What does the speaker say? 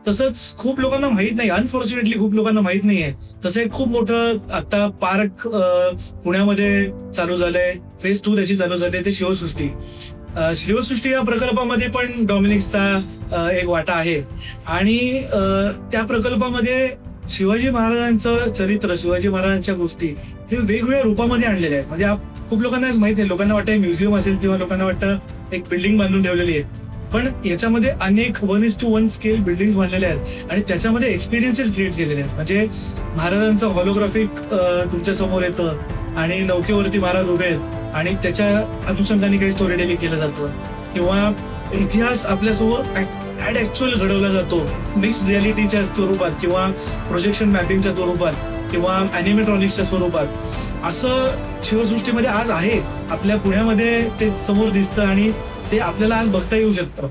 तसंच खूप लोकांना माहित नाही, अनफॉर्च्युनेटली खूप लोकांना माहित नाहीये. तसं एक खूप मोठं आता पार्क पुण्यामध्ये चालू झालंय, फेज 2 त्याची चालू झाली, ते शिवसृष्टी. शिवसृष्टी या प्रकल्पामध्ये पण डॉमिनिक्सचा एक वाटा आहे. आणि त्या प्रकल्पामध्ये शिवाजी महाराजांचं चरित्र, शिवाजी महाराजांच्या गोष्टी हे वेगवेगळ्या रूपामध्ये आणलेले आहेत. म्हणजे खूप लोकांना माहित नाही, लोकांना वाटतं म्युझियम असेल किंवा लोकांना वाटतं एक बिल्डिंग बांधून ठेवलेली आहे, पण याच्यामध्ये अनेक 1:1 स्केल बिल्डिंग बांधलेल्या आहेत आणि त्याच्यामध्ये एक्सपिरियन्सेस क्रिएट केलेले आहेत. म्हणजे महाराजांचं हॉलोग्राफिक तुमच्या समोर येतं आणि नौकेवरती महाराज उभे आहेत आणि त्याच्या अनुषंगाने काही स्टोरी टेलिंग केलं जातं किंवा इतिहास आपल्यासमोर ऍक्च्युअल घडवला जातो मिक्स्ड रियालिटीच्या स्वरूपात किंवा प्रोजेक्शन मॅपिंगच्या स्वरूपात किंवा अॅनिमेट्रॉनिक्सच्या स्वरूपात. असं शिवसृष्टीमध्ये आज आहे, आपल्या पुण्यामध्ये ते समोर दिसतं आणि ते आपल्याला आज बघता येऊ शकतं.